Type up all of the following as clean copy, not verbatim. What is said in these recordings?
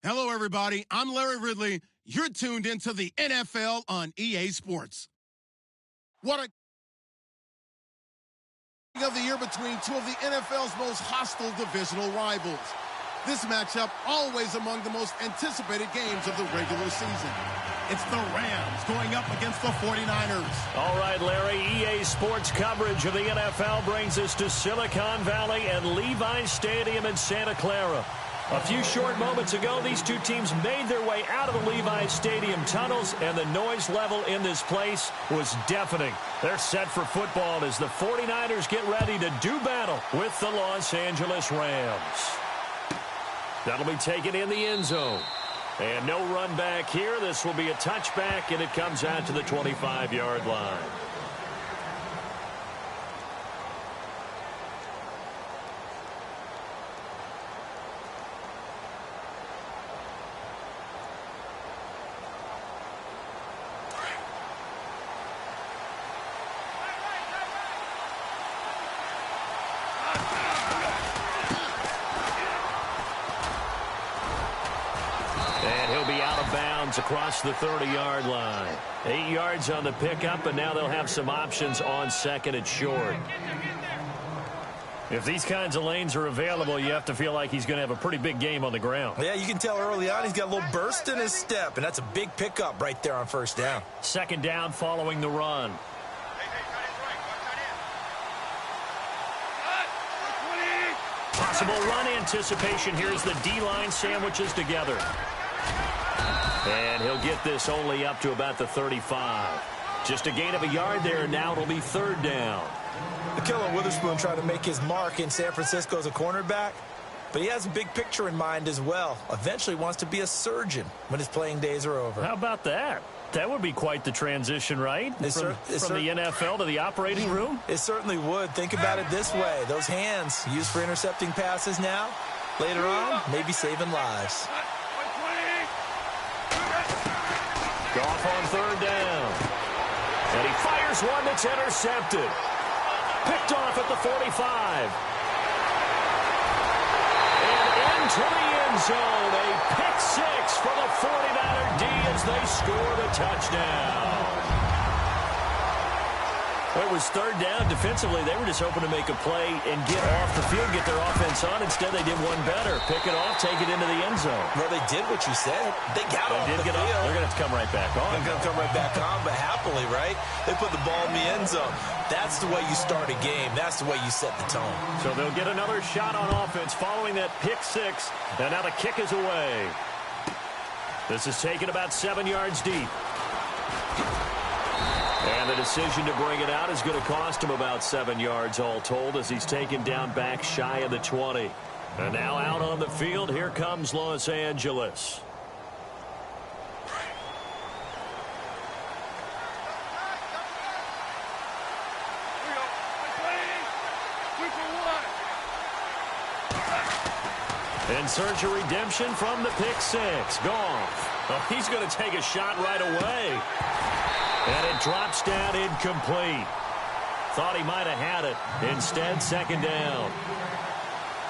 Hello, everybody. I'm Larry Ridley. You're tuned into the NFL on EA Sports. What a of the year between two of the NFL's most hostile divisional rivals. This matchup always among the most anticipated games of the regular season. It's the Rams going up against the 49ers. All right, Larry, EA Sports coverage of the NFL brings us to Silicon Valley and Levi's Stadium in Santa Clara. A few short moments ago, these two teams made their way out of the Levi's Stadium tunnels, and the noise level in this place was deafening. They're set for football as the 49ers get ready to do battle with the Los Angeles Rams. That'll be taken in the end zone. And no run back here. This will be a touchback, and it comes out to the 25-yard line. Across the 30-yard line. 8 yards on the pickup, and now they'll have some options on second and short. If these kinds of lanes are available, you have to feel like he's going to have a pretty big game on the ground. Yeah, you can tell early on he's got a little burst in his step, and that's a big pickup right there on first down. Second down following the run. Possible run anticipation. Here's the D-line sandwiches together. And he'll get this only up to about the 35. Just a gain of a yard there, and now it'll be third down. The killer Witherspoon tried to make his mark in San Francisco as a cornerback, but he has a big picture in mind as well. Eventually wants to be a surgeon when his playing days are over. How about that? That would be quite the transition, right? From the NFL to the operating room? It certainly would. Think about it this way. Those hands used for intercepting passes now, later on, maybe saving lives. Goff on third down. And he fires one that's intercepted. Picked off at the 45. And into the end zone. A pick six for the 49er D as they score the touchdown. It was third down. Defensively, they were just hoping to make a play and get off the field, get their offense on. Instead, they did one better. Pick it off, take it into the end zone. Well, they did what you said. They got off the field. They're going to have to come right back on. They're going to come right back on, but happily, right? They put the ball in the end zone. That's the way you start a game. That's the way you set the tone. So they'll get another shot on offense following that pick six. And now the kick is away. This is taken about 7 yards deep. And the decision to bring it out is going to cost him about 7 yards all told as he's taken down back shy of the 20. And now out on the field, here comes Los Angeles. In search of redemption from the pick six. Goff. Oh, he's going to take a shot right away. And it drops down incomplete. Thought he might have had it. Instead, second down.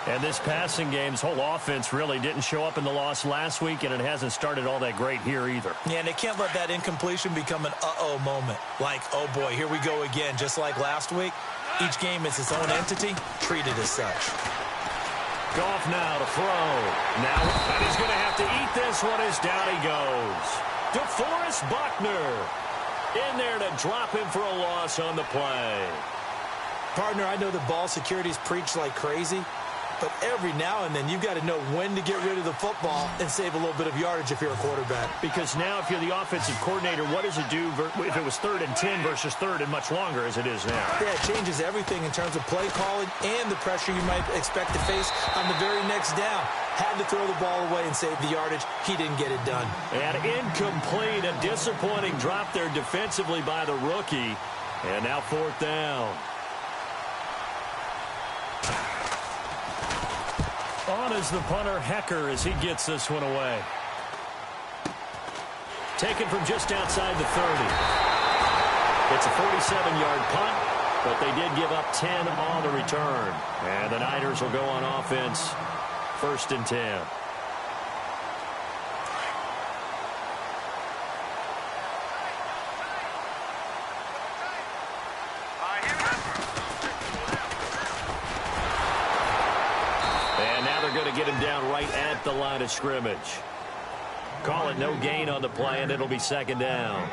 And this passing game's whole offense really didn't show up in the loss last week, and it hasn't started all that great here either. Yeah, and they can't let that incompletion become an uh-oh moment. Like, oh boy, here we go again, just like last week. Each game is its own entity, treated as such. Goff now to throw. Now, and he's going to have to eat this one as down he goes. DeForest Buckner in there to drop him for a loss on the play. Partner, I know the ball security is preached like crazy, but every now and then you've got to know when to get rid of the football and save a little bit of yardage if you're a quarterback. Because now if you're the offensive coordinator, what does it do if it was 3rd and 10 versus 3rd and much longer as it is now? Yeah, it changes everything in terms of play calling and the pressure you might expect to face on the very next down. Had to throw the ball away and save the yardage. He didn't get it done. And incomplete. A disappointing drop there defensively by the rookie. And now 4th down. On is the punter, Hecker, as he gets this one away. Taken from just outside the 30. It's a 47-yard punt, but they did give up 10 on the return. And the Niners will go on offense, 1st and 10. to get him down right at the line of scrimmage. Call it no gain on the play, and it'll be second down.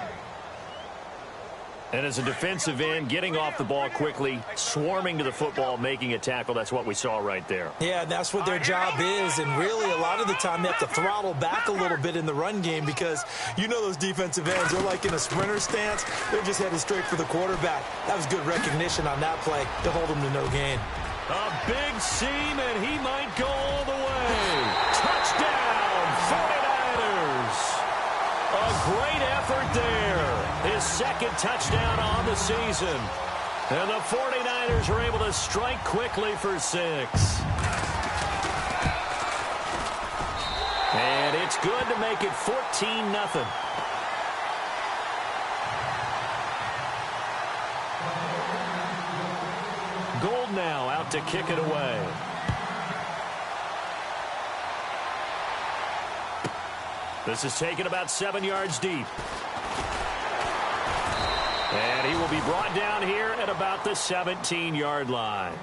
And as a defensive end, getting off the ball quickly, swarming to the football, making a tackle, that's what we saw right there. Yeah, and that's what their job is. And really, a lot of the time, they have to throttle back a little bit in the run game because you know those defensive ends, they're like in a sprinter stance. They're just headed straight for the quarterback. That was good recognition on that play to hold them to no gain. A big seam, and he might go all the way. Touchdown, 49ers. A great effort there. His second touchdown on the season. And the 49ers are able to strike quickly for 6. And it's good to make it 14-0. Gold now out to kick it away. This is taken about 7 yards deep. And he will be brought down here at about the 17-yard line.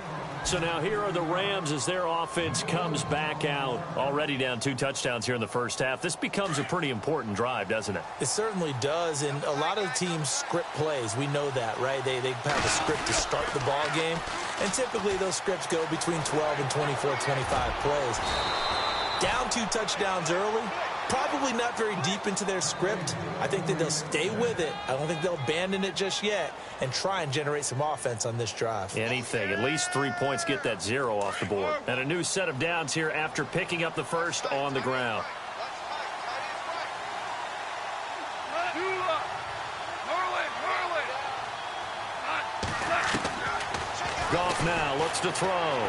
So now here are the Rams as their offense comes back out. Already down 2 touchdowns here in the first half. This becomes a pretty important drive, doesn't it? It certainly does, and a lot of the teams script plays. We know that, right? They have a script to start the ball game, and typically those scripts go between 12 and 24, 25 plays. Down 2 touchdowns early. Probably not very deep into their script. I think that they'll stay with it. I don't think they'll abandon it just yet and try and generate some offense on this drive. Anything. At least 3 points, get that 0 off the board. And a new set of downs here after picking up the first on the ground. Goff now looks to throw.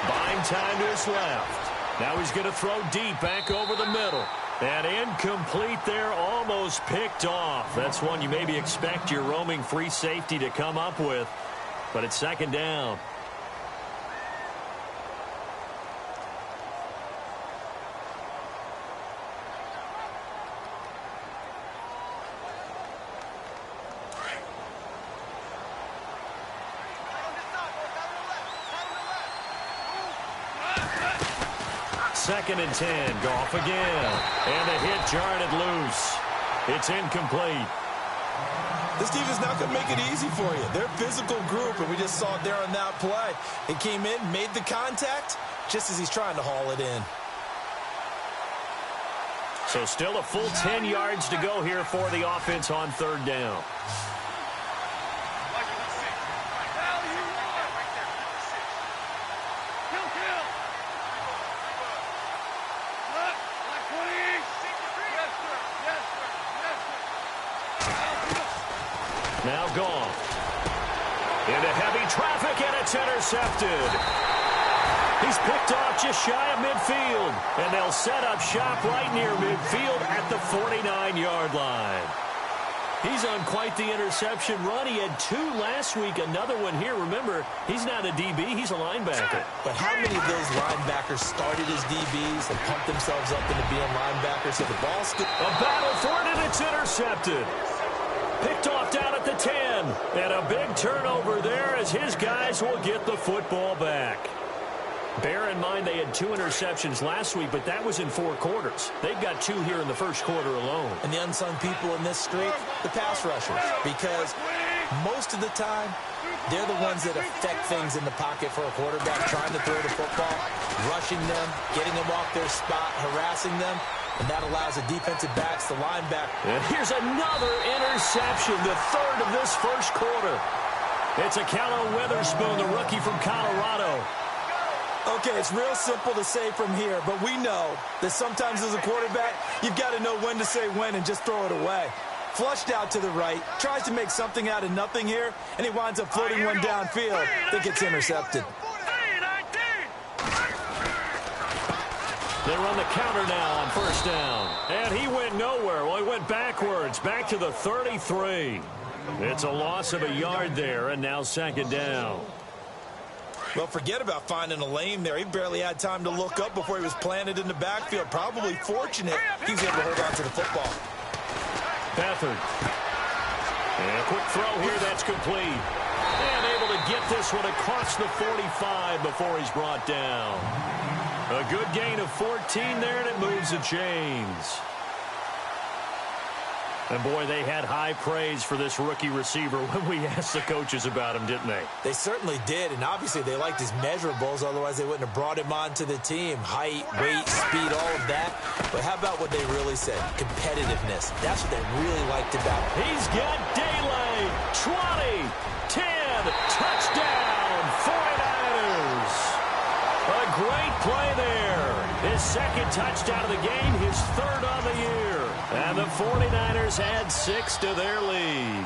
Buying time to his left. Now he's going to throw deep back over the middle. And incomplete there, almost picked off. That's one you maybe expect your roaming free safety to come up with. But it's second down. Second and 10, Goff again. And the hit jarred it loose. It's incomplete. This defense not going to make it easy for you. They're a physical group, and we just saw it there on that play. It came in, made the contact, just as he's trying to haul it in. So still a full 10 yards to go here for the offense on third down. Now gone. Into heavy traffic, and it's intercepted. He's picked off just shy of midfield. And they'll set up shop right near midfield at the 49-yard line. He's on quite the interception run. He had 2 last week, another one here. Remember, he's not a DB, he's a linebacker. But how many of those linebackers started as DBs and pumped themselves up into being linebackers? So the ball's still... A battle for it, and it's intercepted. Picked off down at the 10. And a big turnover there as his guys will get the football back. Bear in mind they had 2 interceptions last week, but that was in 4 quarters. They've got 2 here in the first quarter alone. And the unsung people in this streak, the pass rushers. Because most of the time, they're the ones that affect things in the pocket for a quarterback, trying to throw the football, rushing them, getting them off their spot, harassing them. And that allows the defensive backs, the linebacker. And here's another interception, the 3rd of this first quarter. It's a Callow Witherspoon, the rookie from Colorado. Okay, it's real simple to say from here, but we know that sometimes as a quarterback, you've got to know when to say when and just throw it away. Flushed out to the right, tries to make something out of nothing here, and he winds up floating one downfield that gets intercepted. They run the counter now on first down. And he went nowhere. Well, he went backwards, back to the 33. It's a loss of a yard there, and now second down. Well, forget about finding a lane there. He barely had time to look up before he was planted in the backfield. Probably fortunate he was able to hold on to the football. Beathard. And a quick throw here, that's complete. And able to get this one across the 45 before he's brought down. A good gain of 14 there, and it moves the chains. And, boy, they had high praise for this rookie receiver when we asked the coaches about him, didn't they? They certainly did, and obviously they liked his measurables. Otherwise, they wouldn't have brought him onto the team. Height, weight, speed, all of that. But how about what they really said? Competitiveness. That's what they really liked about him. He's got daylight. 20, 10, touchdown, 49ers. A great play there. His second touchdown of the game, his third on the year. And the 49ers add 6 to their lead.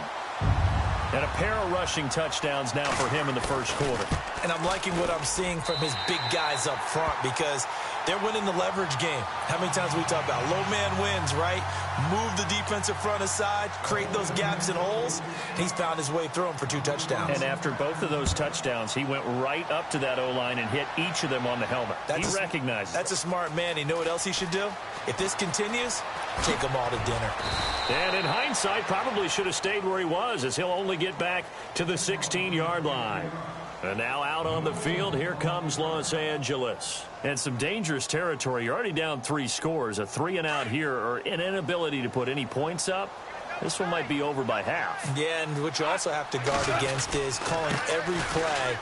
And a pair of rushing touchdowns now for him in the first quarter. And I'm liking what I'm seeing from his big guys up front because they're winning the leverage game. How many times we talk about low man wins, right? Move the defensive front aside, create those gaps and holes. He's found his way through them for 2 touchdowns. And after both of those touchdowns, he went right up to that O-line and hit each of them on the helmet. He recognized it. That's a smart man. You know what else he should do? If this continues, take them all to dinner. And in hindsight, probably should have stayed where he was, as he'll only get back to the 16-yard line. And now out on the field, here comes Los Angeles. And some dangerous territory. You're already down 3 scores. A 3-and-out here, or an inability to put any points up. This one might be over by half. Yeah, and what you also have to guard against is calling every play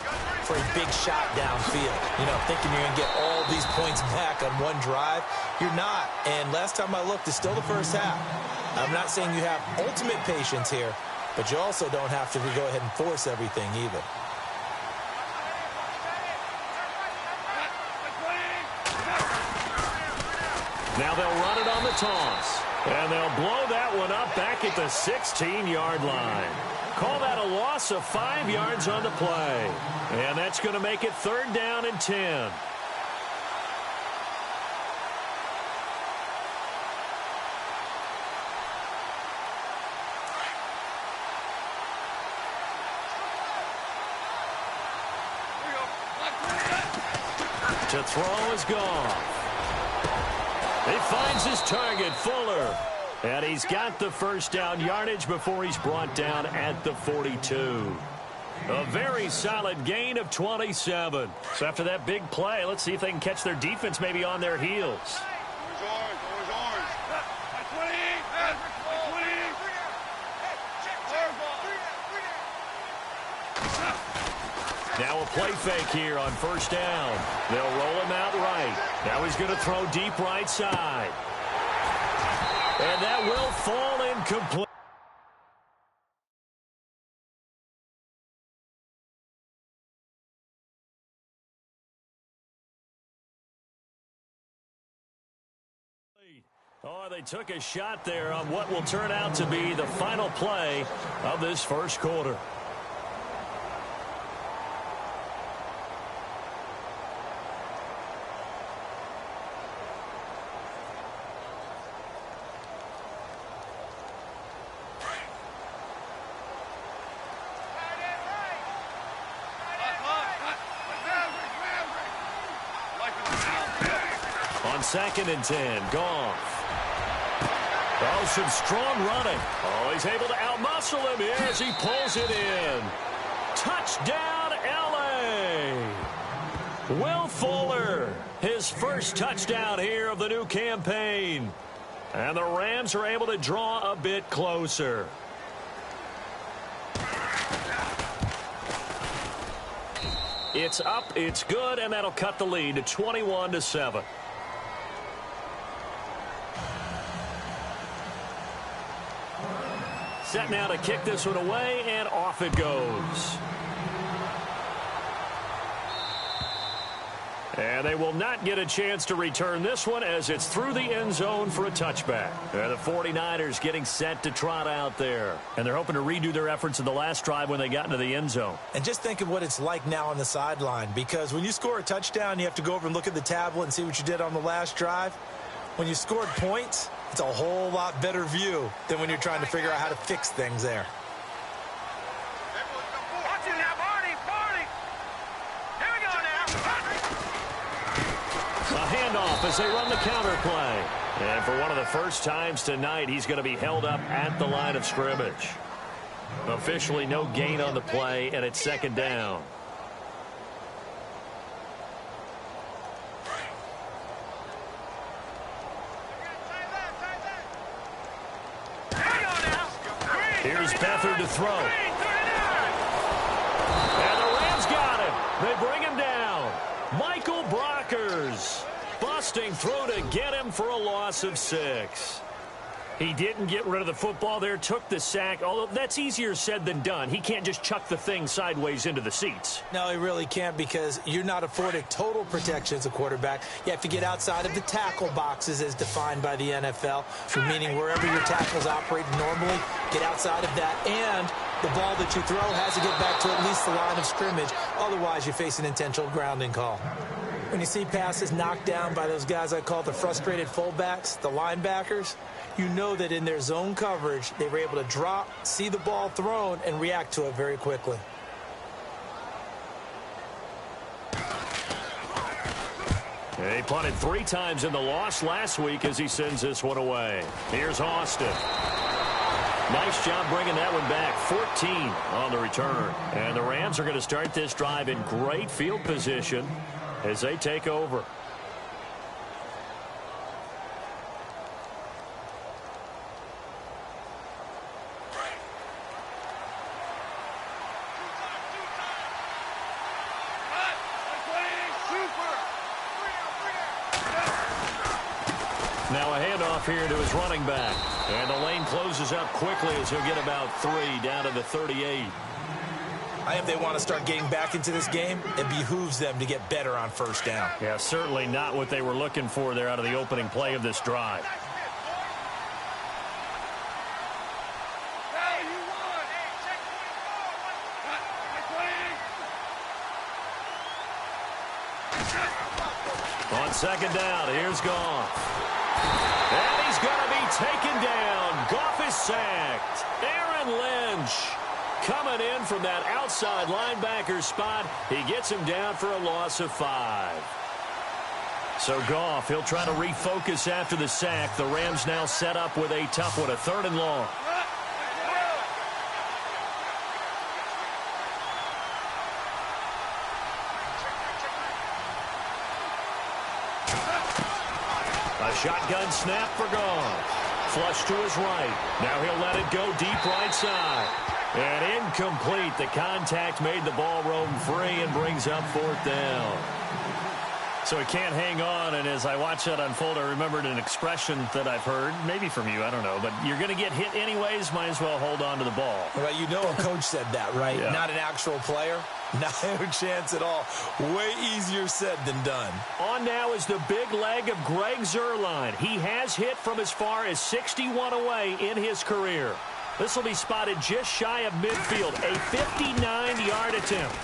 for a big shot downfield. You know, thinking you're going to get all these points back on one drive. You're not. And last time I looked, it's still the first half. I'm not saying you have ultimate patience here, but you also don't have to go ahead and force everything either. Now they'll run it on the toss. And they'll blow that one up back at the 16-yard line. Call that a loss of 5 yards on the play. And that's going to make it 3rd down and 10. To throw is gone. He finds his target, Fuller. And he's got the first down yardage before he's brought down at the 42. A very solid gain of 27. So after that big play, let's see if they can catch their defense maybe on their heels. Now a play fake here on first down. They'll roll him out right. Now he's going to throw deep right side. And that will fall incomplete. Oh, they took a shot there on what will turn out to be the final play of this first quarter. On 2nd and 10, Goff. Oh, some strong running. Oh, he's able to outmuscle him here as he pulls it in. Touchdown, L.A. Will Fuller, his first touchdown here of the new campaign. And the Rams are able to draw a bit closer. It's up, it's good, and that'll cut the lead to 21-7. Set now to kick this one away, and off it goes. And they will not get a chance to return this one as it's through the end zone for a touchback. And the 49ers getting set to trot out there. And they're hoping to redo their efforts in the last drive when they got into the end zone. And just think of what it's like now on the sideline, because when you score a touchdown, you have to go over and look at the tablet and see what you did on the last drive. When you scored points, it's a whole lot better view than when you're trying to figure out how to fix things there. A handoff as they run the counter play. And for one of the first times tonight, he's going to be held up at the line of scrimmage. Officially no gain on the play, and it's 2nd down. Here's Beathard to throw. And the Rams got him. They bring him down. Michael Brockers busting through to get him for a loss of 6. He didn't get rid of the football there, took the sack, although that's easier said than done. He can't just chuck the thing sideways into the seats. No, he really can't, because you're not afforded total protection as a quarterback. You have to get outside of the tackle boxes as defined by the NFL, so meaning wherever your tackles operate normally, get outside of that, and the ball that you throw has to get back to at least the line of scrimmage. Otherwise, you face an intentional grounding call. When you see passes knocked down by those guys I call the frustrated fullbacks, the linebackers, you know that in their zone coverage, they were able to drop, see the ball thrown, and react to it very quickly. He punted 3 times in the loss last week as he sends this one away. Here's Austin. Nice job bringing that one back. 14 on the return. And the Rams are going to start this drive in great field position as they take over. Now a handoff here to his running back. And the lane closes up quickly as he'll get about 3 down to the 38. If they want to start getting back into this game, it behooves them to get better on first down. Yeah, certainly not what they were looking for there out of the opening play of this drive. On second down, here's Goff. And he's going to be taken down. Goff is sacked. Aaron Lynch coming in from that outside linebacker spot. He gets him down for a loss of 5. So Goff, he'll try to refocus after the sack. The Rams now set up with a tough one, a 3rd and long. A shotgun snap for Goff. Flush to his right. Now he'll let it go deep right side. And incomplete. The contact made the ball roam free and brings up 4th down. So he can't hang on, and as I watch that unfold, I remembered an expression that I've heard, maybe from you, I don't know, but you're going to get hit anyways, might as well hold on to the ball. Well, you know a coach said that, right? Yeah. Not an actual player. No chance at all. Way easier said than done. On now is the big leg of Greg Zuerlein. He has hit from as far as 61 away in his career. This will be spotted just shy of midfield, a 59-yard attempt.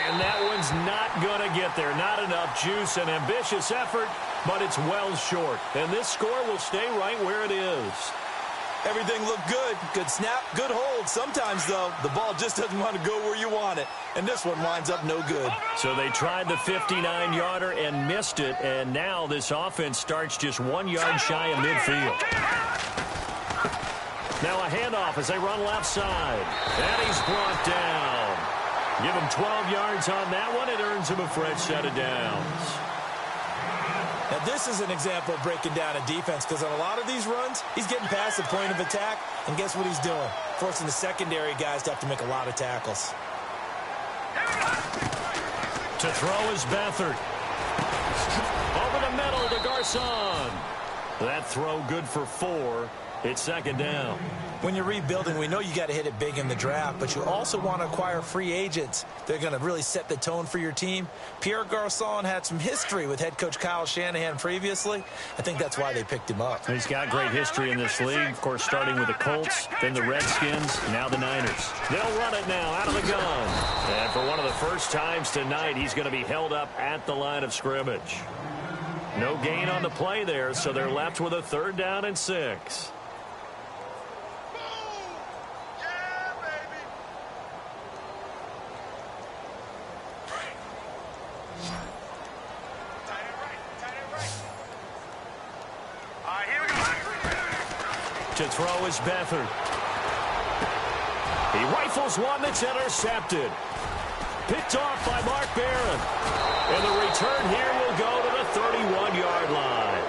And that one's not going to get there. Not enough juice, an ambitious effort, but it's well short. And this score will stay right where it is. Everything looked good. Good snap, good hold. Sometimes, though, the ball just doesn't want to go where you want it. And this one winds up no good. So they tried the 59-yarder and missed it. And now this offense starts just 1 yard shy of midfield. Now a handoff as they run left side. And he's brought down. Give him 12 yards on that one. It earns him a fresh set of downs. Now, this is an example of breaking down a defense, because on a lot of these runs, he's getting past the point of attack, and guess what he's doing? Forcing the secondary guys to have to make a lot of tackles. To throw is Beathard. Over the middle to Garcon. That throw good for 4. It's 2nd down. When you're rebuilding, we know you got to hit it big in the draft, but you also want to acquire free agents. They're going to really set the tone for your team. Pierre Garcon had some history with head coach Kyle Shanahan previously. I think that's why they picked him up. He's got great history in this league, of course, starting with the Colts, then the Redskins, now the Niners. They'll run it now out of the gun. And for one of the first times tonight, he's going to be held up at the line of scrimmage. No gain on the play there, so they're left with a 3rd down and 6. To throw is Beathard. He rifles one that's intercepted. Picked off by Mark Barron. And the return here will go to the 31-yard line.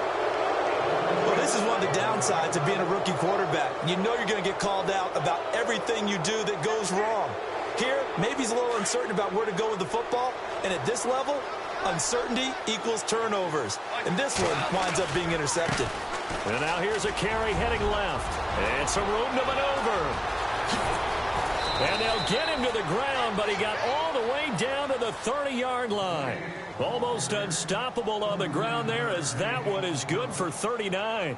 Well, this this is one of the downsides of being a rookie quarterback. You know you're going to get called out about everything you do that goes wrong. Here, maybe he's a little uncertain about where to go with the football, and at this level, uncertainty equals turnovers. And this one winds up being intercepted. And now here's a carry heading left. And some room to maneuver. And they'll get him to the ground, but he got all the way down to the 30-yard line. Almost unstoppable on the ground there, as that one is good for 39.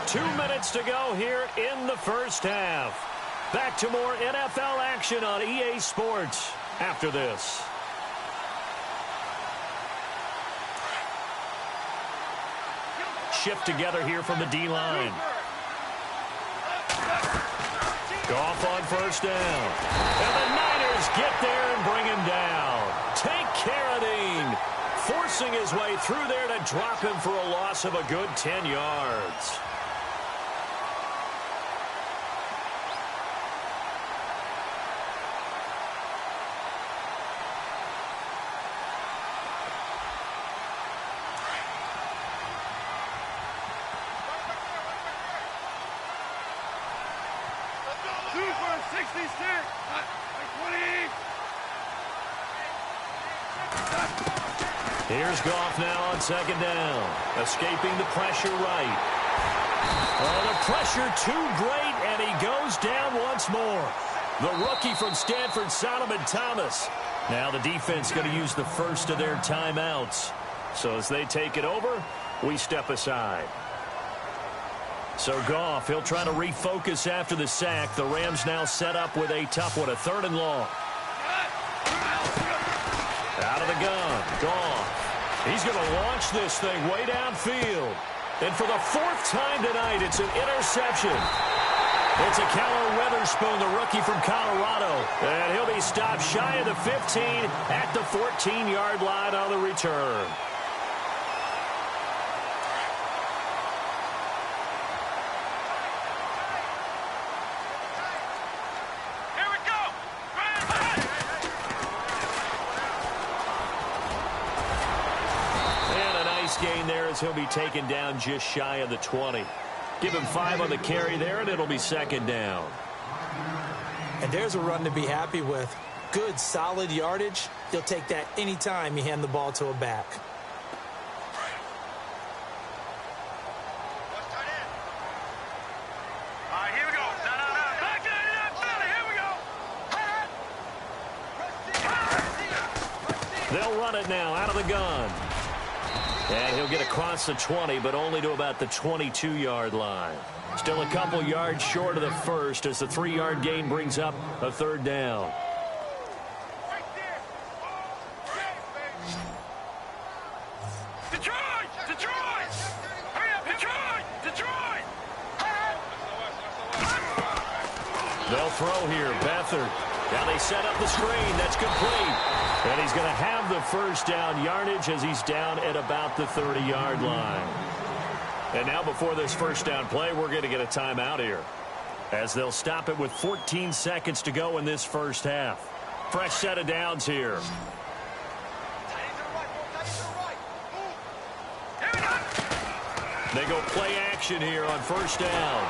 Two minutes to go here in the first half. Back to more NFL action on EA Sports after this. Shift together here from the D-line. Goff on first down. And the Niners get there and bring him down. Take Carradine, forcing his way through there to drop him for a loss of a good 10 yards. Here's Goff now on second down. Escaping the pressure right. Oh, the pressure too great, and he goes down once more. The rookie from Stanford, Solomon Thomas. Now the defense going to use the first of their timeouts. So as they take it over, we step aside. So Goff, he'll try to refocus after the sack. The Rams now set up with a tough one, a 3rd and long. Out of the gun, Goff. He's going to launch this thing way downfield. And for the 4th time tonight, it's an interception. It's a Callum Witherspoon, the rookie from Colorado. And he'll be stopped shy of the 15 at the 14-yard line on the return. Gain there as he'll be taken down just shy of the 20. Give him 5 on the carry there, and it'll be 2nd down. And there's a run to be happy with. Good, solid yardage. You'll take that anytime you hand the ball to a back. All right, here we go. Back in that, here we go. They'll run it now out of the gun. And he'll get across the 20, but only to about the 22-yard line. Still a couple yards short of the first as the 3-yard gain brings up a 3rd down. Detroit! Detroit! Hurry up, Detroit! Detroit! They'll throw here. Beathard. Now they set up the screen. That's complete. And he's going to have the first down yardage as he's down at about the 30-yard line. And now before this first down play, we're going to get a timeout here, as they'll stop it with 14 seconds to go in this first half. Fresh set of downs here. They go play action here on first down.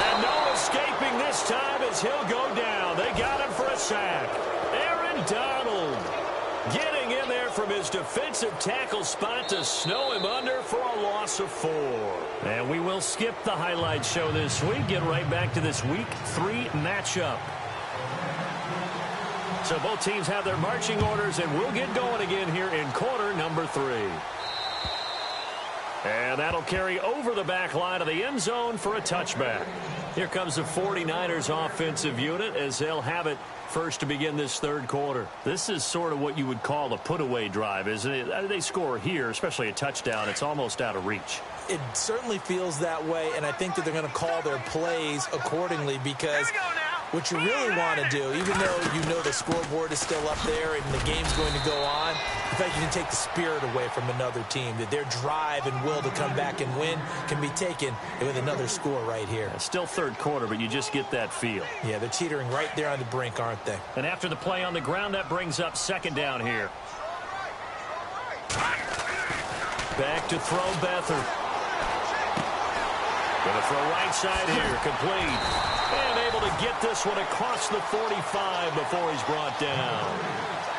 And no escaping this time as he'll go down. They got him for a sack. Aaron Donald getting in there from his defensive tackle spot to snow him under for a loss of 4. And we will skip the highlight show this week. Get right back to this Week 3 matchup. So both teams have their marching orders, and we'll get going again here in quarter number 3. And that'll carry over the back line of the end zone for a touchback. Here comes the 49ers offensive unit as they'll have it first to begin this 3rd quarter. This is sort of what you would call a put-away drive, isn't it? They score here, especially a touchdown. It's almost out of reach. It certainly feels that way, and I think that they're going to call their plays accordingly because What you really want to do, even though you know the scoreboard is still up there and the game's going to go on, in fact, you can take the spirit away from another team, that their drive and will to come back and win can be taken with another score right here. It's still third quarter, but you just get that feel. Yeah, they're teetering right there on the brink, aren't they? And after the play on the ground, that brings up second down here. Back to throw Beathard. Going to throw right side here, complete. And able to get this one across the 45 before he's brought down.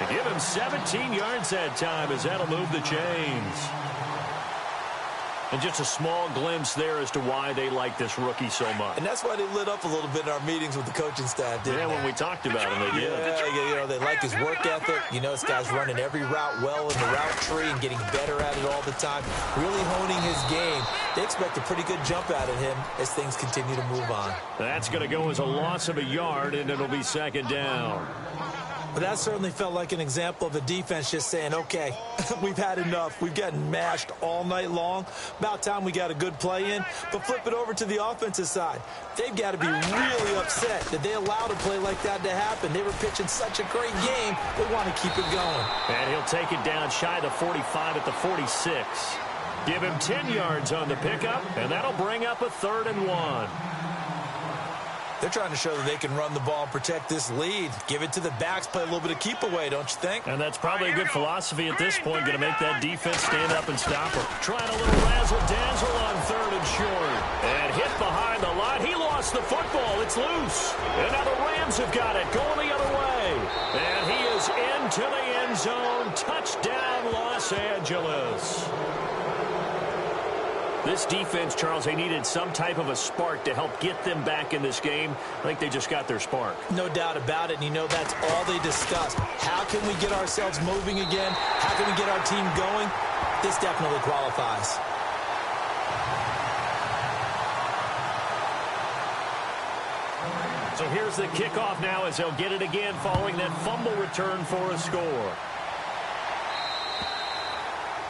To give him 17 yards that time as that'll move the chains. And just a small glimpse there as to why they like this rookie so much. And that's why they lit up a little bit in our meetings with the coaching staff, didn't they? When we talked about him, they did. Yeah, you know, they like his work ethic. You know, this guy's running every route well in the route tree and getting better at it all the time, really honing his game. They expect a pretty good jump out of him as things continue to move on. That's going to go as a loss of a yard, and it'll be second down. But that certainly felt like an example of a defense just saying, okay, we've had enough. We've gotten mashed all night long. About time we got a good play in. But flip it over to the offensive side. They've got to be really upset that they allowed a play like that to happen. They were pitching such a great game. They want to keep it going. And he'll take it down shy of the 45 at the 46. Give him 10 yards on the pickup, and that'll bring up a 3rd and 1. They're trying to show that they can run the ball and protect this lead. Give it to the backs, play a little bit of keep away, don't you think? And that's probably a good philosophy at this point, going to make that defense stand up and stop her. Trying a little razzle-dazzle on 3rd and short. And hit behind the line. He lost the football. It's loose. And now the Rams have got it, going the other way. And he is into the end zone. Touchdown, Los Angeles. This defense, Charles, they needed some type of a spark to help get them back in this game. I think they just got their spark. No doubt about it, and you know that's all they discussed. How can we get ourselves moving again? How can we get our team going? This definitely qualifies. So here's the kickoff now as they'll get it again following that fumble return for a score.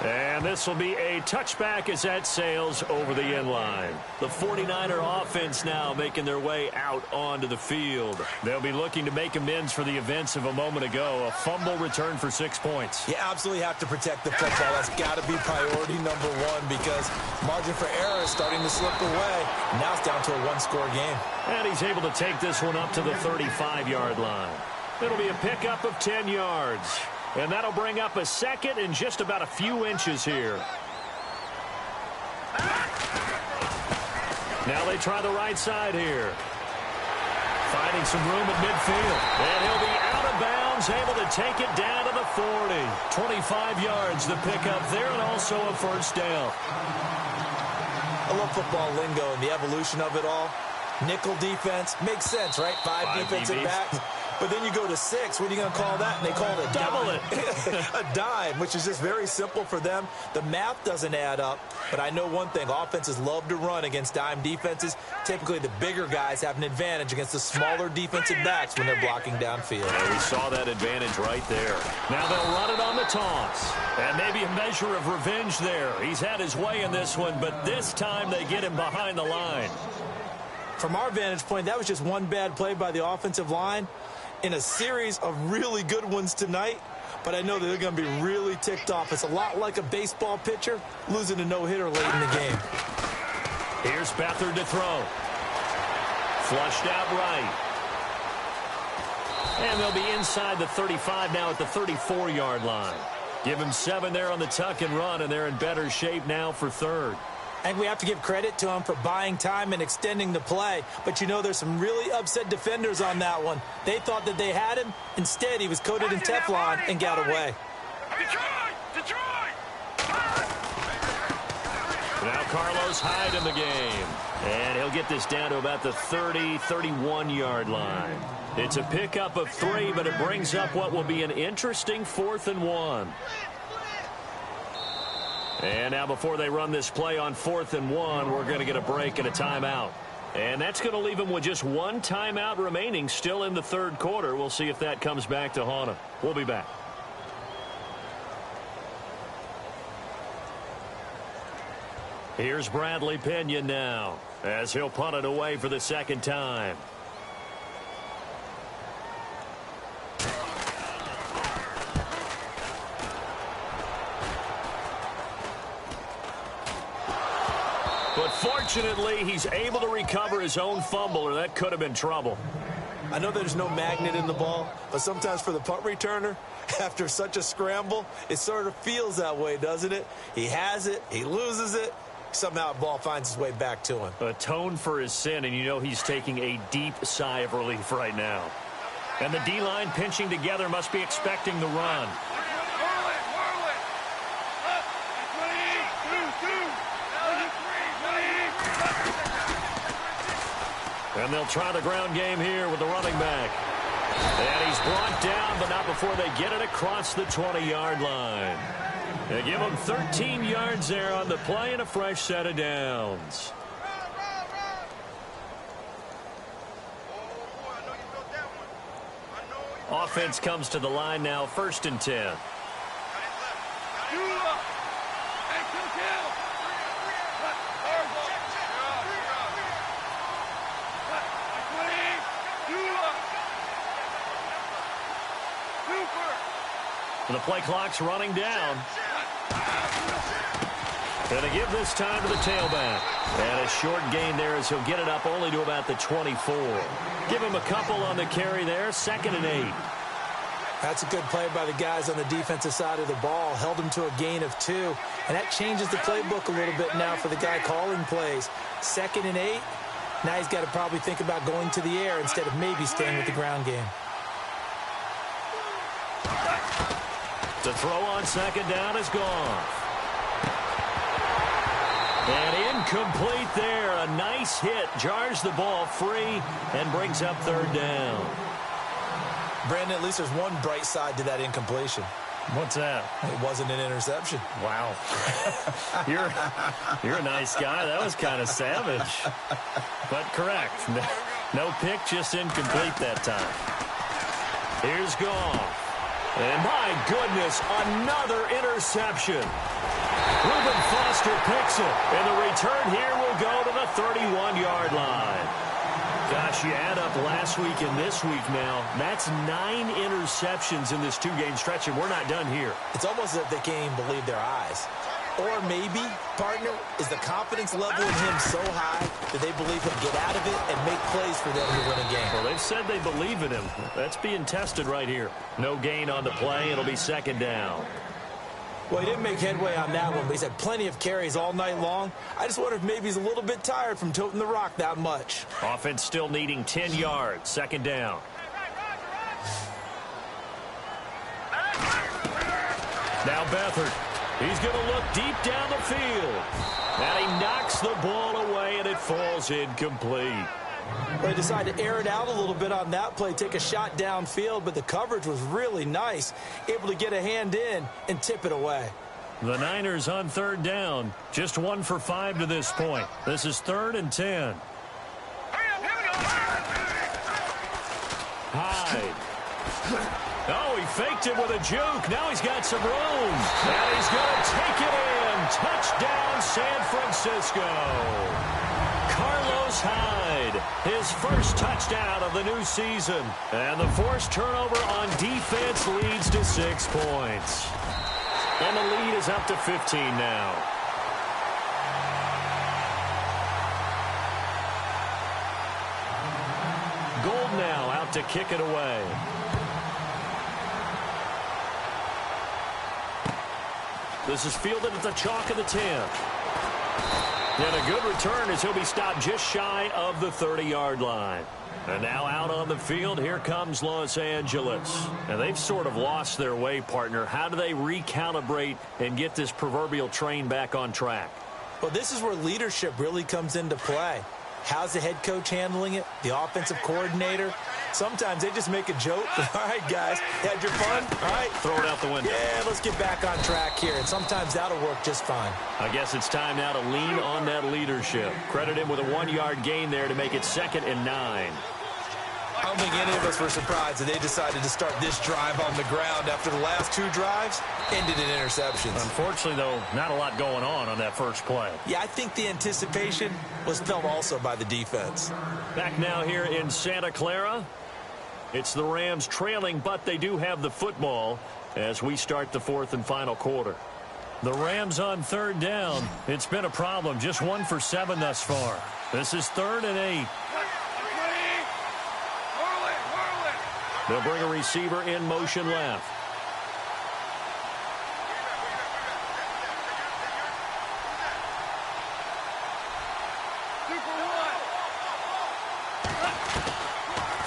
And this will be a touchback as that sails over the end line. The 49er offense now making their way out onto the field. They'll be looking to make amends for the events of a moment ago. A fumble return for 6 points. You absolutely have to protect the football. That's got to be priority number one because margin for error is starting to slip away. Now it's down to a one-score game. And he's able to take this one up to the 35-yard line. It'll be a pickup of 10 yards. And that'll bring up a second and just about a few inches here. Now they try the right side here. Finding some room at midfield. And he'll be out of bounds, able to take it down to the 40. 25 yards the pickup there and also a first down. I love football lingo and the evolution of it all. Nickel defense makes sense, right? Five defensive backs. But then you go to 6. What are you going to call that? And they call it a double dime. A dime, which is just very simple for them. The math doesn't add up. But I know one thing. Offenses love to run against dime defenses. Typically, the bigger guys have an advantage against the smaller defensive backs when they're blocking downfield. Yeah, we saw that advantage right there. Now they'll run it on the toss. And maybe a measure of revenge there. He's had his way in this one, but this time they get him behind the line. From our vantage point, that was just one bad play by the offensive line in a series of really good ones tonight, but I know that they're going to be really ticked off. It's a lot like a baseball pitcher losing a no-hitter late in the game. Here's Beathard to throw. Flushed out right. And they'll be inside the 35 now at the 34-yard line. Give him 7 there on the tuck and run, and they're in better shape now for 3rd. And we have to give credit to him for buying time and extending the play. But, you know, there's some really upset defenders on that one. They thought that they had him. Instead, he was coated in Teflon and got away. Now Carlos Hyde in the game. And he'll get this down to about the 30, 31-yard line. It's a pickup of 3, but it brings up what will be an interesting 4th and 1. And now before they run this play on 4th and 1, we're going to get a break and a timeout. And that's going to leave them with just one timeout remaining still in the 3rd quarter. We'll see if that comes back to haunt them. We'll be back. Here's Bradley Pinion now as he'll punt it away for the 2nd time. But fortunately, he's able to recover his own fumble, or that could have been trouble. I know there's no magnet in the ball, but sometimes for the punt returner, after such a scramble, it sort of feels that way, doesn't it? He has it, he loses it, somehow the ball finds its way back to him. Atone for his sin, and you know he's taking a deep sigh of relief right now. And the D-line pinching together must be expecting the run. And they'll try the ground game here with the running back. And he's brought down, but not before they get it across the 20-yard line. They give him 13 yards there on the play and a fresh set of downs. Offense comes to the line now, 1st and 10. The play clock's running down. And they give this time to the tailback. And a short gain there as he'll get it up only to about the 24. Give him a couple on the carry there, 2nd and 8. That's a good play by the guys on the defensive side of the ball. Held him to a gain of 2. And that changes the playbook a little bit now for the guy calling plays. 2nd and 8. Now he's got to probably think about going to the air instead of maybe staying with the ground game. The throw on 2nd down is gone. And incomplete there. A nice hit. Jars the ball free and brings up 3rd down. Brandon, at least there's one bright side to that incompletion. What's that? It wasn't an interception. Wow. You're a nice guy. That was kind of savage. But correct. No pick, just incomplete that time. Here's Goff. And my goodness, another interception. Reuben Foster picks it. And the return here will go to the 31-yard line. Gosh, you add up last week and this week now. That's 9 interceptions in this 2-game stretch, and we're not done here. It's almost as if they can't even believe their eyes. Or maybe, partner, is the confidence level in him so high that they believe he'll get out of it and make plays for them to win a game. Well, they've said they believe in him. That's being tested right here. No gain on the play. It'll be 2nd down. Well, he didn't make headway on that one, but he's had plenty of carries all night long. I just wonder if maybe he's a little bit tired from toting the rock that much. Offense still needing 10 yards. 2nd down. Now Beathard. He's going to look deep down the field. And he knocks the ball away, and it falls incomplete. They decided to air it out a little bit on that play, take a shot downfield, but the coverage was really nice. Able to get a hand in and tip it away. The Niners on 3rd down. Just 1 for 5 to this point. This is 3rd and 10. Hyde. Oh, he faked it with a juke. Now he's got some room. And he's going to take it in. Touchdown, San Francisco. Carlos Hyde, his first touchdown of the new season. And the forced turnover on defense leads to 6 points. And the lead is up to 15 now. Gold now out to kick it away. This is fielded at the chalk of the 10. And a good return as he'll be stopped just shy of the 30-yard line. And now out on the field, here comes Los Angeles. And they've sort of lost their way, partner. How do they recalibrate and get this proverbial train back on track? Well, this is where leadership really comes into play. How's the head coach handling it? The offensive coordinator? Sometimes they just make a joke. All right, guys, had your fun? All right. Throw it out the window. Yeah, let's get back on track here. And sometimes that'll work just fine. I guess it's time now to lean on that leadership. Credit him with a 1-yard gain there to make it 2nd and 9. I don't think any of us were surprised that they decided to start this drive on the ground after the last 2 drives ended in interceptions. Unfortunately, though, not a lot going on that first play. Yeah, I think the anticipation was felt also by the defense. Back now here in Santa Clara. It's the Rams trailing, but they do have the football as we start the 4th and final quarter. The Rams on third down. It's been a problem. Just 1 for 7 thus far. This is 3rd and 8. They'll bring a receiver in motion left.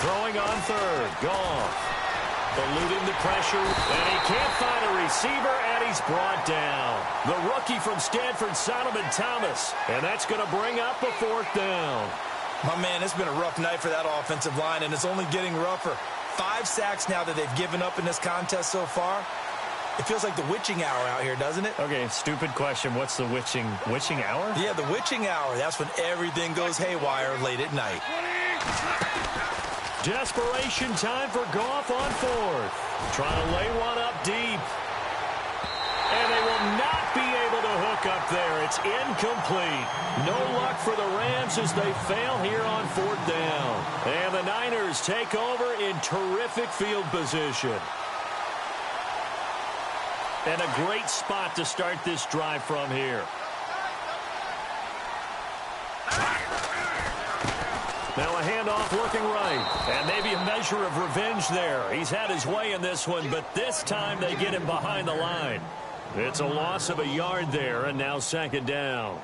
Throwing on third. Goff. Eluding the pressure, and he can't find a receiver, and he's brought down. The rookie from Stanford, Solomon Thomas, and that's going to bring up a 4th down. My man, it's been a rough night for that offensive line, and it's only getting rougher. 5 sacks now that they've given up in this contest so far. It feels like the witching hour out here, doesn't it? Okay, stupid question. What's the witching hour? Yeah, the witching hour. That's when everything goes haywire late at night. Desperation time for Goff on 4th. Trying to lay one up deep. And they will not be able to hook up there. It's incomplete. No luck for the Rams as they fail here on 4th down. And the Niners take over in terrific field position. And a great spot to start this drive from here. Now a handoff looking right. And maybe a measure of revenge there. He's had his way in this one, but this time they get him behind the line. It's a loss of a yard there, and now 2nd down.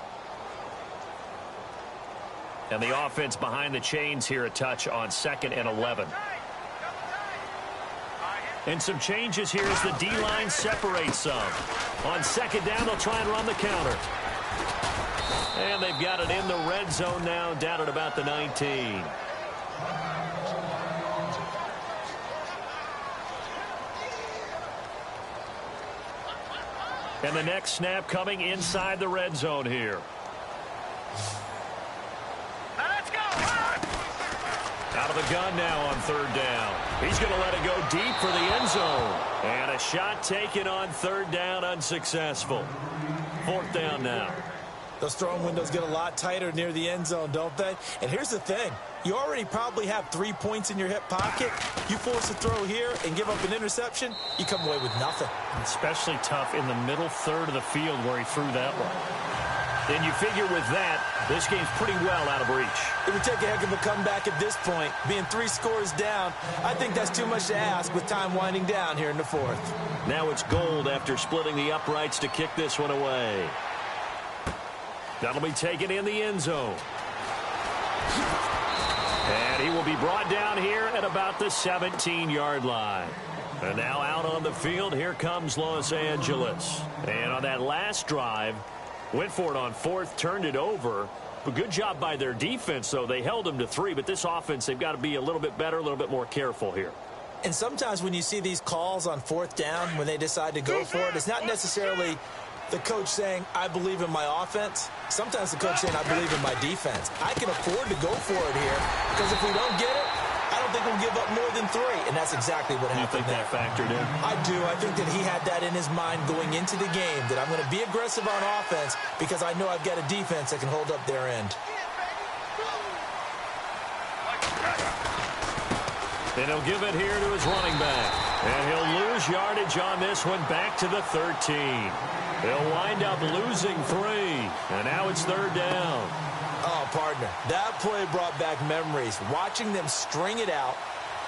And the offense behind the chains here a touch on 2nd and 11. And some changes here as the D-line separates some. On 2nd down, they'll try and run the counter. And they've got it in the red zone now, down at about the 19. And the next snap coming inside the red zone here. Let's go! Out of the gun now on 3rd down. He's going to let it go deep for the end zone. And a shot taken on 3rd down, unsuccessful. 4th down now. Those throwing windows get a lot tighter near the end zone, don't they? And here's the thing. You already probably have 3 points in your hip pocket. You force a throw here and give up an interception, you come away with nothing. Especially tough in the middle third of the field where he threw that one. And you figure with that, this game's pretty well out of reach. It would take a heck of a comeback at this point. Being 3 scores down, I think that's too much to ask with time winding down here in the 4th. Now it's Gold after splitting the uprights to kick this one away. That'll be taken in the end zone. And he will be brought down here at about the 17-yard line. And now out on the field, here comes Los Angeles. And on that last drive, went for it on 4th, turned it over. But good job by their defense, though. They held them to 3, but this offense, they've got to be a little bit better, a little bit more careful here. And sometimes when you see these calls on 4th down, when they decide to go for it, it's not necessarily the coach saying, I believe in my offense. Sometimes the coach saying, I believe in my defense. I can afford to go for it here because if we don't get it, I don't think we'll give up more than 3. And that's exactly what happened. You think that factored in? I do. I think that he had that in his mind going into the game, that I'm going to be aggressive on offense because I know I've got a defense that can hold up their end. And he'll give it here to his running back. And he'll lose yardage on this one back to the 13. He'll wind up losing 3. And now it's 3rd down. Oh, partner, that play brought back memories. Watching them string it out,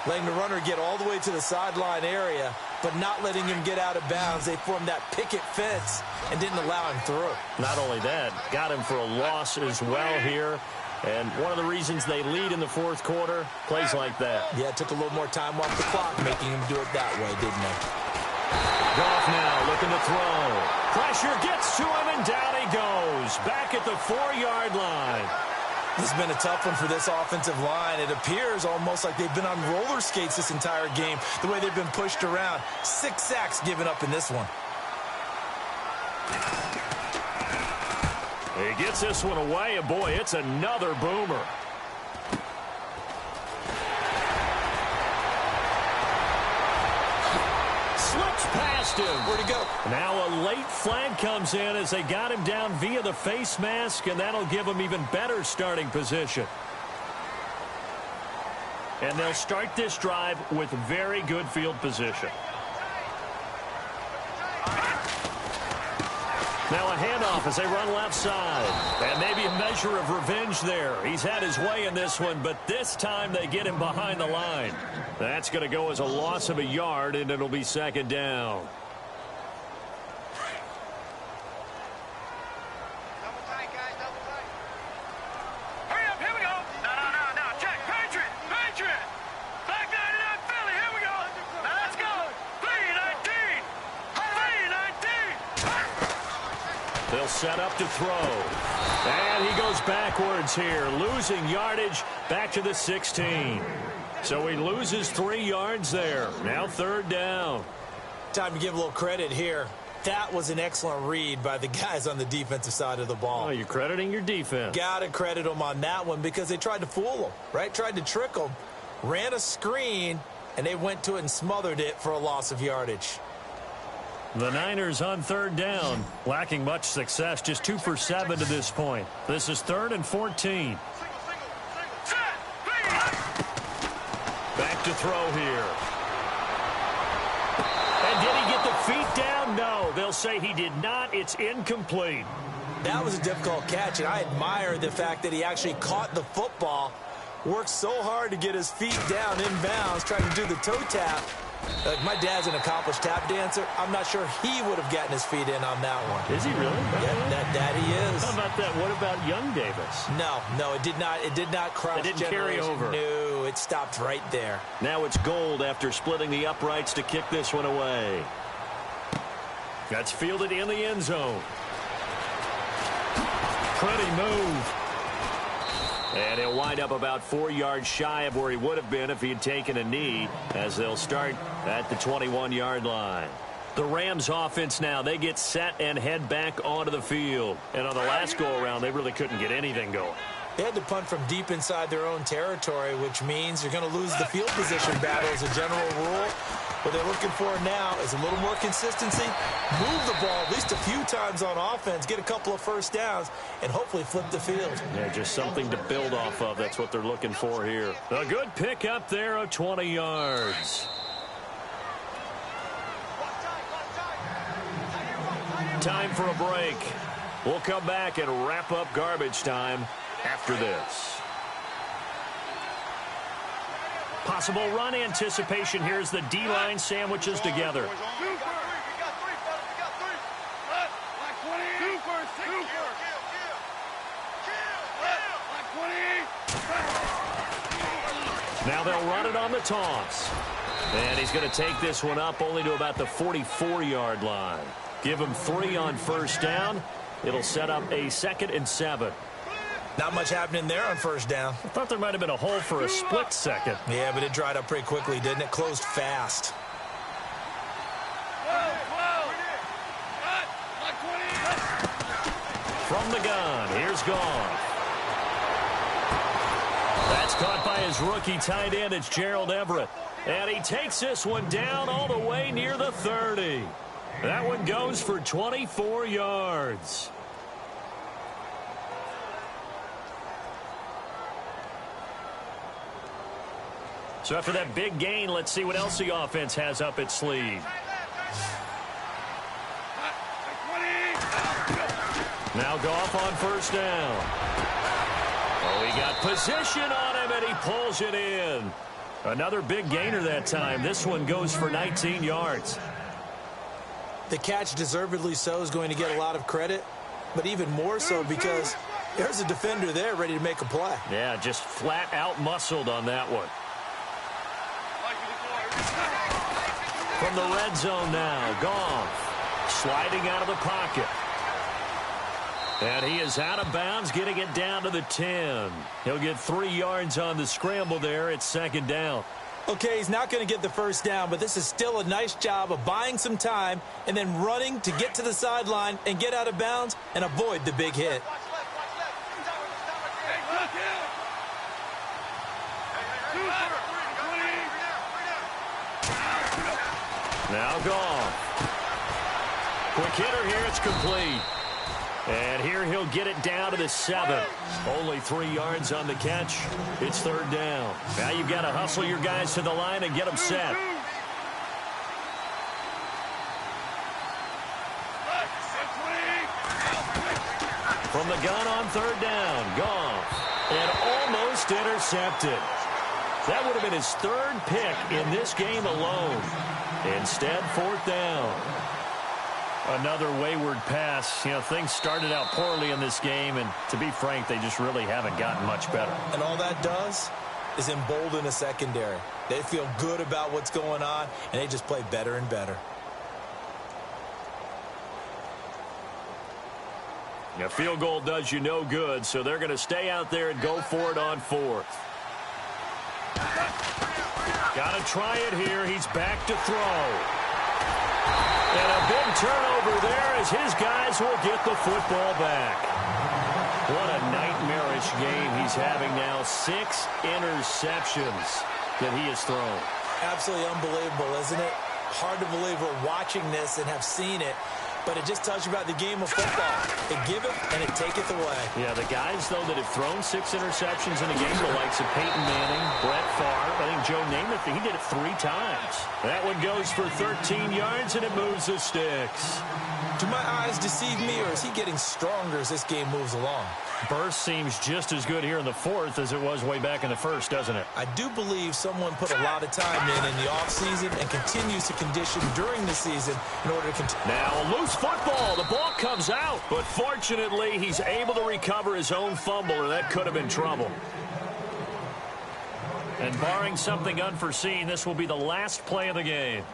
letting the runner get all the way to the sideline area, but not letting him get out of bounds. They formed that picket fence and didn't allow him through. Not only that, got him for a loss as well here. And one of the reasons they lead in the 4th quarter, plays like that. Yeah, it took a little more time off the clock, making him do it that way, didn't it? Goff now looking to throw. Pressure gets to him, and down he goes. Back at the 4-yard line. This has been a tough one for this offensive line. It appears almost like they've been on roller skates this entire game, the way they've been pushed around. 6 sacks given up in this one. He gets this one away, and boy, it's another boomer. Slips past him. Where'd he go? Now a late flag comes in as they got him down via the face mask, and that'll give him even better starting position. And they'll start this drive with very good field position. Now a handoff as they run left side. And maybe a measure of revenge there. He's had his way in this one, but this time they get him behind the line. That's going to go as a loss of a yard, and it'll be second down. They'll set up to throw. And he goes backwards here, losing yardage back to the 16. So he loses 3 yards there. Now third down. Time to give a little credit here. That was an excellent read by the guys on the defensive side of the ball. Oh, you're crediting your defense. Got to credit them on that one because they tried to fool them, right? Tried to trick them. Ran a screen, and they went to it and smothered it for a loss of yardage. The Niners on third down, lacking much success, just 2 for 7 to this point. This is 3rd and 14. Back to throw here. And did he get the feet down? No, they'll say he did not. It's incomplete. That was a difficult catch, and I admire the fact that he actually caught the football, worked so hard to get his feet down inbounds, trying to do the toe tap. Like, my dad's an accomplished tap dancer. I'm not sure he would have gotten his feet in on that one. Is he really? Yeah, that he is. How about that? What about young Davis? No, it did not. It did not cross. It didn't carry over. No, it stopped right there. Now it's Gold after splitting the uprights to kick this one away. That's fielded in the end zone. Pretty move. And he'll wind up about 4 yards shy of where he would have been if he had taken a knee, as they'll start at the 21-yard line. The Rams offense now, they get set and head back onto the field. And on the last go-around, they really couldn't get anything going. They had to punt from deep inside their own territory, which means you're going to lose the field position battle as a general rule. What they're looking for now is a little more consistency, move the ball at least a few times on offense, get a couple of first downs, and hopefully flip the field. Yeah, just something to build off of. That's what they're looking for here. A good pick up there of 20 yards. Time for a break. We'll come back and wrap up garbage time after this. Possible run anticipation. Here's the D-line sandwiches together. Now they'll run it on the toss. And he's going to take this one up only to about the 44-yard line. Give him 3 on first down. It'll set up a 2nd and 7. Not much happening there on first down. I thought there might have been a hole for a split second. Yeah, but it dried up pretty quickly, didn't it? Closed fast. From the gun, here's Goff. That's caught by his rookie tight end. It's Gerald Everett. And he takes this one down all the way near the 30. That one goes for 24 yards. So after that big gain, let's see what else the offense has up its sleeve. Now Goff on first down. Oh, he got position on him, and he pulls it in. Another big gainer that time. This one goes for 19 yards. The catch, deservedly so, is going to get a lot of credit, but even more so because there's a defender there ready to make a play. Yeah, just flat out muscled on that one. From the red zone now, Goff sliding out of the pocket. And he is out of bounds, getting it down to the 10. He'll get 3 yards on the scramble there. It's 2nd down. Okay, he's not going to get the first down, but this is still a nice job of buying some time and then running to get to the sideline and get out of bounds and avoid the big hit. Now Goff. Quick hitter here. It's complete. And here he'll get it down to the 7. Only 3 yards on the catch. It's 3rd down. Now you've got to hustle your guys to the line and get them set. From the gun on third down, Goff. And almost intercepted. That would have been his third pick in this game alone. Instead, fourth down. Another wayward pass. You know, things started out poorly in this game, and to be frank, they just really haven't gotten much better. And all that does is embolden a secondary. They feel good about what's going on, and they just play better and better. A field goal does you no good, so they're going to stay out there and go for it on fourth. Got to try it here. He's back to throw. And a big turnover there as his guys will get the football back. What a nightmarish game he's having now. 6 interceptions that he has thrown. Absolutely unbelievable, isn't it? Hard to believe we're watching this and have seen it. But it just tells you about the game of football. It giveth and it taketh away. Yeah, the guys, though, that have thrown 6 interceptions in a game, the likes of Peyton Manning, Brett Favre, I think Joe Namath, he did it 3 times. That one goes for 13 yards, and it moves the sticks. Do my eyes deceive me, or is he getting stronger as this game moves along? Burst seems just as good here in the fourth as it was way back in the first, doesn't it? I do believe someone put a lot of time in the offseason and continues to condition during the season in order to continue. Now a loose football. The ball comes out. But fortunately, he's able to recover his own fumble, or that could have been trouble. And barring something unforeseen, this will be the last play of the game.